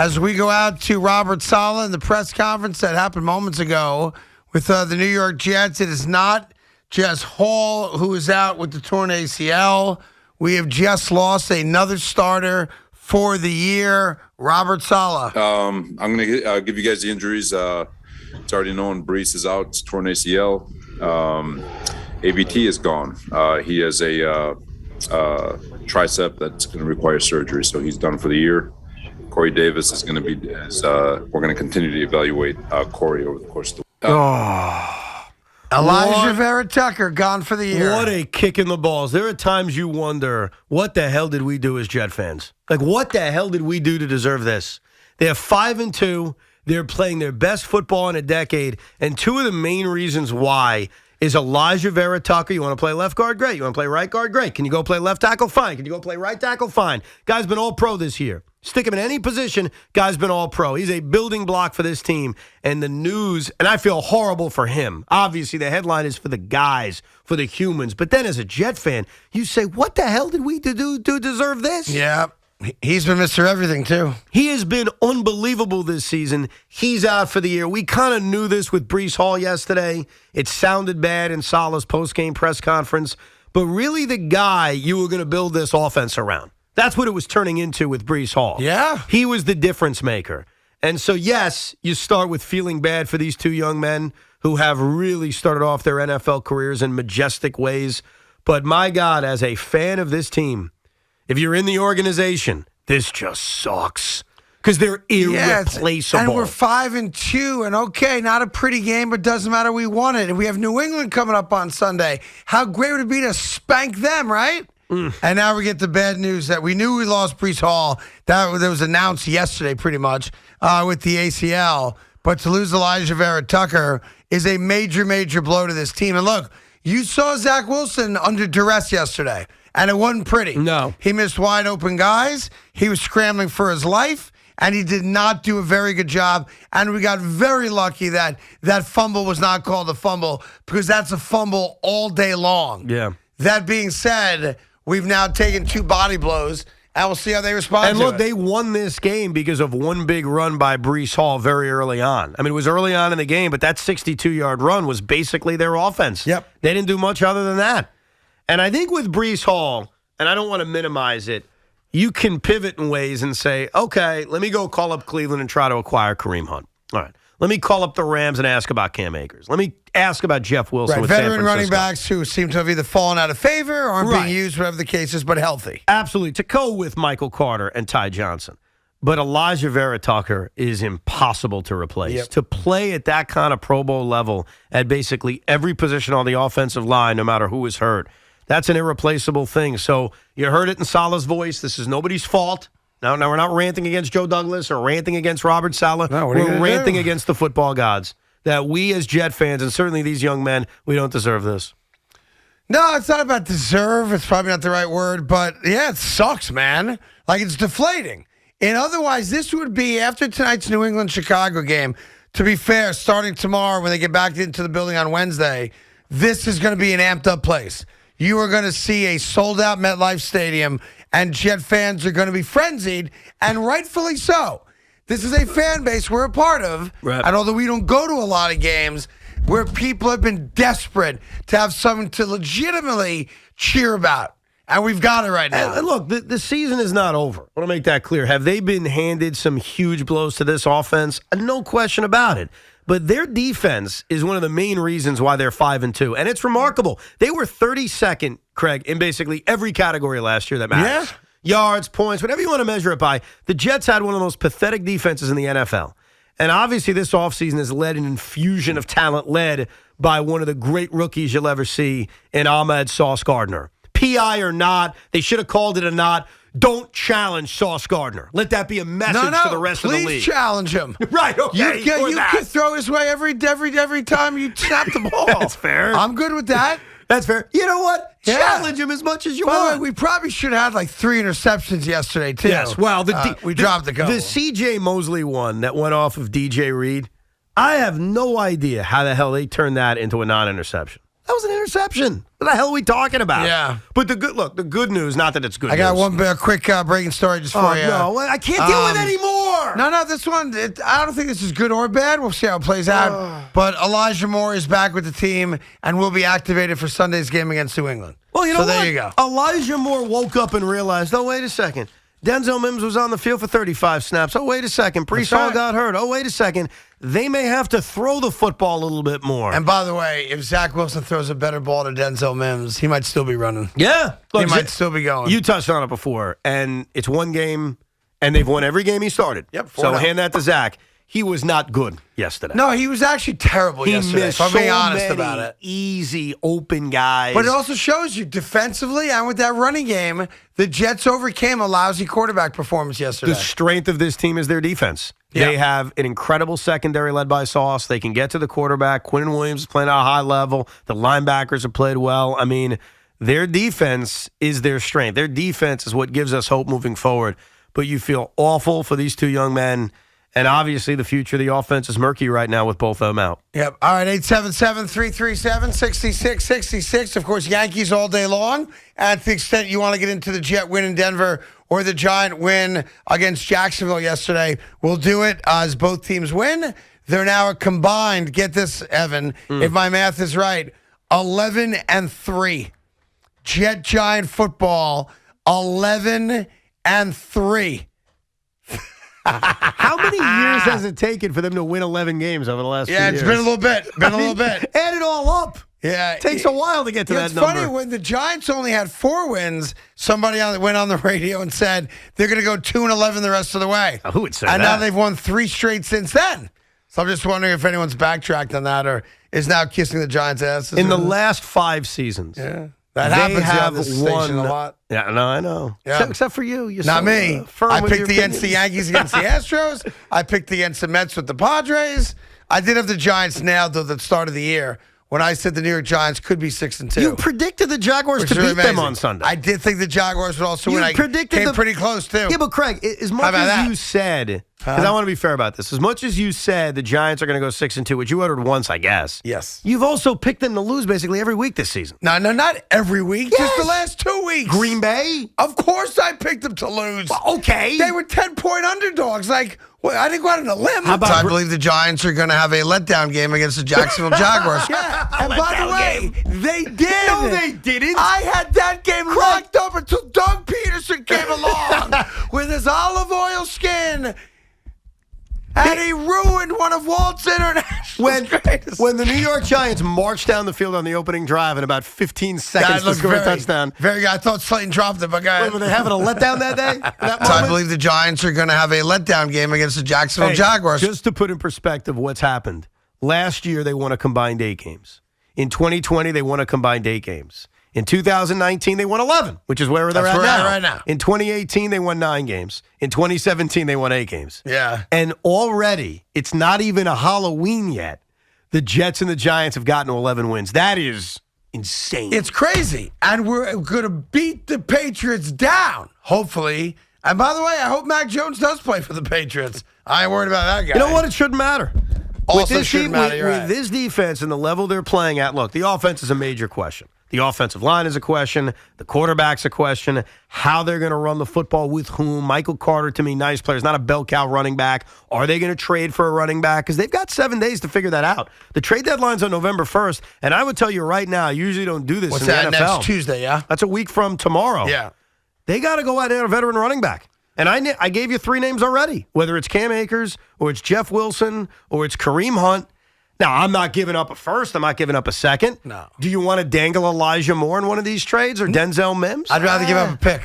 as we go out to Robert Saleh and the press conference that happened moments ago with the New York Jets. It is not just Hall who is out with the torn ACL. We have just lost another starter for the year, Robert Saleh. I'm going to give you guys the injuries. It's already known Brees is out. It's torn ACL. ABT is gone. He has a tricep that's going to require surgery, so he's done for the year. Corey Davis is going to be. We're going to continue to evaluate Corey over the course of the. Elijah Vera Tucker gone for the year. What a kick in the balls. There are times you wonder, what the hell did we do as Jet fans? Like, what the hell did we do to deserve this? They're 5-2. They're playing their best football in a decade. And two of the main reasons why is Elijah Vera Tucker. You want to play left guard? Great. You want to play right guard? Great. Can you go play left tackle? Fine. Can you go play right tackle? Fine. Guy's been all pro this year. Stick him in any position, guy's been all pro. He's a building block for this team. And the news, and I feel horrible for him. Obviously, the headline is for the guys, for the humans. But then as a Jet fan, you say, what the hell did we do to deserve this? Yeah, he's been Mr. Everything, too. He has been unbelievable this season. He's out for the year. We kind of knew this with Brees Hall yesterday. It sounded bad in Saleh's postgame press conference. But really the guy you were going to build this offense around. That's what it was turning into with Brees Hall. Yeah. He was the difference maker. And so, yes, you start with feeling bad for these two young men who have really started off their NFL careers in majestic ways. But my God, as a fan of this team, if you're in the organization, this just sucks. Because they're irreplaceable. And we're 5-2, and okay, not a pretty game, but doesn't matter. We won it. And we have New England coming up on Sunday. How great would it be to spank them, right? And now we get the bad news that we knew we lost Brees Hall. That was announced yesterday pretty much with the ACL. But to lose Elijah Vera Tucker is a major, major blow to this team. And look, you saw Zach Wilson under duress yesterday, and it wasn't pretty. No. He missed wide open guys. He was scrambling for his life, and he did not do a very good job. And we got very lucky that that fumble was not called a fumble because that's a fumble all day long. Yeah. That being said, we've now taken 2 body blows, and we'll see how they respond and to look, it. they won this game because of one big run by Brees Hall very early on. I mean, it was early on in the game, but that 62-yard run was basically their offense. Yep. They didn't do much other than that. And I think with Brees Hall, and I don't want to minimize it, you can pivot in ways and say, okay, let me go call up Cleveland and try to acquire Kareem Hunt. All right. Let me call up the Rams and ask about Cam Akers. Let me ask about Jeff Wilson with San Veteran Francisco. running backs who seem to have either fallen out of favor or aren't Right. being used, whatever the case is, but healthy. Absolutely. To go with Michael Carter and Ty Johnson. But Elijah Vera Tucker is impossible to replace. Yep. To play at that kind of Pro Bowl level at basically every position on the offensive line, no matter who is hurt, that's an irreplaceable thing. So you heard it in Saleh's voice. This is nobody's fault. Now we're not ranting against Joe Douglas or ranting against Robert Saleh. No, what are you we're gonna ranting do? against the football gods. That we as Jet fans, and certainly these young men, we don't deserve this. No, it's not about deserve. It's probably not the right word, but yeah, it sucks, man. Like, it's deflating. And otherwise, this would be, after tonight's New England-Chicago game, to be fair, starting tomorrow when they get back into the building on Wednesday, this is going to be an amped-up place. You are going to see a sold-out MetLife Stadium, and Jet fans are going to be frenzied, and rightfully so. This is a fan base we're a part of, Right. and although we don't go to a lot of games, where people have been desperate to have something to legitimately cheer about. And we've got it right now. And look, the season is not over. I want to make that clear. Have they been handed some huge blows to this offense? No question about it. But their defense is one of the main reasons why they're 5-2. And it's remarkable. They were 32nd, Craig, in basically every category last year that matters. Yeah. Yards, points, whatever you want to measure it by. The Jets had one of the most pathetic defenses in the NFL. And obviously this offseason has led an infusion of talent led by one of the great rookies you'll ever see in Ahmed Sauce Gardner. PI or not, they should have called it a not. Don't challenge Sauce Gardner. Let that be a message to the rest of the league. Please challenge him. Right, okay. You can throw his way every time you snap the ball. That's fair. I'm good with that. That's fair. You know what? Yeah. Challenge him as much as you By the way, want. we probably should have had like 3 interceptions yesterday, too. Yes, well, we dropped a couple. The C.J. Mosley one that went off of D.J. Reed, I have no idea how the hell they turned that into a non-interception. That was an interception. What the hell are we talking about? Yeah. But the good news, not that it's good I got news. one quick breaking story just for you. No, I can't deal with it anymore. No, this one, I don't think this is good or bad. We'll see how it plays out. But Elijah Moore is back with the team and will be activated for Sunday's game against New England. Well, you know so what? there you go. Elijah Moore woke up and realized, oh, wait a second. Denzel Mims was on the field for 35 snaps. Oh, wait a second. Brees Hall got hurt. Oh, wait a second. They may have to throw the football a little bit more. And by the way, if Zach Wilson throws a better ball to Denzel Mims, he might still be running. Yeah. He might still be going. You touched on it before, and it's one game, and they've won every game he started. Yep. So hand that to Zach. He was not good yesterday. No, he was actually terrible yesterday, missed if I'm being so honest many about it. easy, open guys. But it also shows you defensively and with that running game, the Jets overcame a lousy quarterback performance yesterday. The strength of this team is their defense. Yeah. They have an incredible secondary led by Sauce. They can get to the quarterback. Quinn Williams is playing at a high level. The linebackers have played well. I mean, their defense is their strength. Their defense is what gives us hope moving forward. But you feel awful for these two young men. And obviously, the future of the offense is murky right now with both of them out. Yep. All right, 877-337-6666. Of course, Yankees all day long. And to the extent you want to get into the Jet win in Denver or the Giant win against Jacksonville yesterday, we'll do it as both teams win. They're now a combined, get this, Evan, if my math is right, 11-3. Jet Giant football, 11-3. How many years has it taken for them to win 11 games over the last few years? Yeah, it's been a little bit. Add it all up. Yeah. It takes a while to get to that it's number. funny, when the Giants only had 4 wins, somebody went on the radio and said they're going to go 2-11 the rest of the way. Who would say and that? now they've won 3 straight since then. So I'm just wondering if anyone's backtracked on that or is now kissing the Giants' asses. In the last 5 seasons. Yeah. That They happens have on this station a lot. Yeah, no, I know. Yeah. Except for you. You're Not so, me. firm I with picked your against the opinions. Yankees against the Astros. I picked against the Mets with the Padres. I did have the Giants nailed at the start of the year when I said the New York Giants could be 6-2. You predicted the Jaguars Which to is really beat them amazing. on Sunday. I did think the Jaguars would also You win. I predicted came pretty close, too. Yeah, but Craig, as much How about as that? you said, because I want to be fair about this, as much as you said the Giants are going to go 6-2, which you uttered once, I guess. Yes. You've also picked them to lose basically every week this season. No, not every week. Just Yes. the last 2 weeks. Green Bay? Of course I picked them to lose. Okay. They were 10-point underdogs. Like, well, I didn't go out on a limb. How about I believe the Giants are going to have a letdown game against the Jacksonville Jaguars. Yeah, and by the letdown way, they did. No, they didn't. I had that game locked up until Doug Peterson came along with his olive oil skin. And he ruined one of Walt's International's greatest. When the New York Giants marched down the field on the opening drive in about 15 seconds to looked score a very, touchdown. Very good. I thought Slayton dropped it, but go ahead. Were they having a letdown that day? That So I moment? believe the Giants are going to have a letdown game against the Jacksonville Hey, Jaguars. Just to put in perspective what's happened. Last year, they won a combined 8 games. In 2020, they won a combined 8 games. In 2019, they won 11, which is where they're That's at where now. they're at right now. In 2018, they won 9 games. In 2017, they won 8 games. Yeah. And already, it's not even a Halloween yet. The Jets and the Giants have gotten to 11 wins. That is insane. It's crazy. And we're going to beat the Patriots down, hopefully. And by the way, I hope Mac Jones does play for the Patriots. I ain't worried about that guy. You know what? It shouldn't matter. Also this shouldn't matter, you're with right. this defense and the level they're playing at, look, the offense is a major question. The offensive line is a question. The quarterback's a question. How they're going to run the football with whom. Michael Carter, to me, nice player. He's not a bell cow running back. Are they going to trade for a running back? Because they've got 7 days to figure that out. The trade deadline's on November 1st. And I would tell you right now, I usually don't do this What's in that, the NFL. next Tuesday, yeah? That's a week from tomorrow. Yeah. They got to go out and get a veteran running back. And I gave you 3 names already, whether it's Cam Akers or it's Jeff Wilson or it's Kareem Hunt. Now, I'm not giving up a first. I'm not giving up a second. No. Do you want to dangle Elijah Moore in one of these trades or Denzel Mims? I'd rather give up a pick.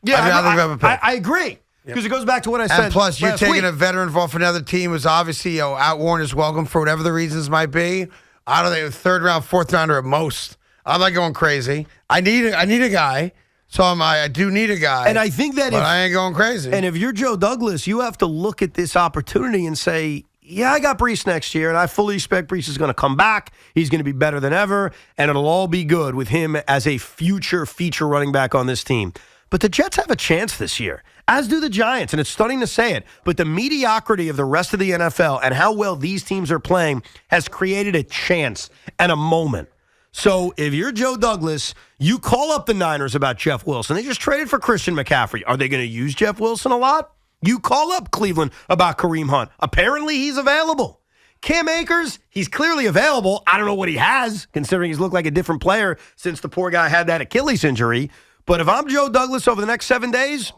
Yeah, I'd rather give up a pick. I agree. Because it goes back to what I said. And plus, you're last taking week. a veteran off another team who's obviously outworn his welcome for whatever the reasons might be. I don't think 3rd round, 4th rounder at most. I'm not going crazy. I need a guy. So I do need a guy. And I think that but I ain't going crazy. And if you're Joe Douglas, you have to look at this opportunity and say, yeah, I got Brees next year, and I fully expect Brees is going to come back. He's going to be better than ever, and it'll all be good with him as a future feature running back on this team. But the Jets have a chance this year, as do the Giants, and it's stunning to say it, but the mediocrity of the rest of the NFL and how well these teams are playing has created a chance and a moment. So if you're Joe Douglas, you call up the Niners about Jeff Wilson. They just traded for Christian McCaffrey. Are they going to use Jeff Wilson a lot? You call up Cleveland about Kareem Hunt. Apparently he's available. Cam Akers, he's clearly available. I don't know what he has, considering he's looked like a different player since the poor guy had that Achilles injury. But if I'm Joe Douglas over the next 7 days,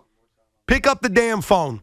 pick up the damn phone.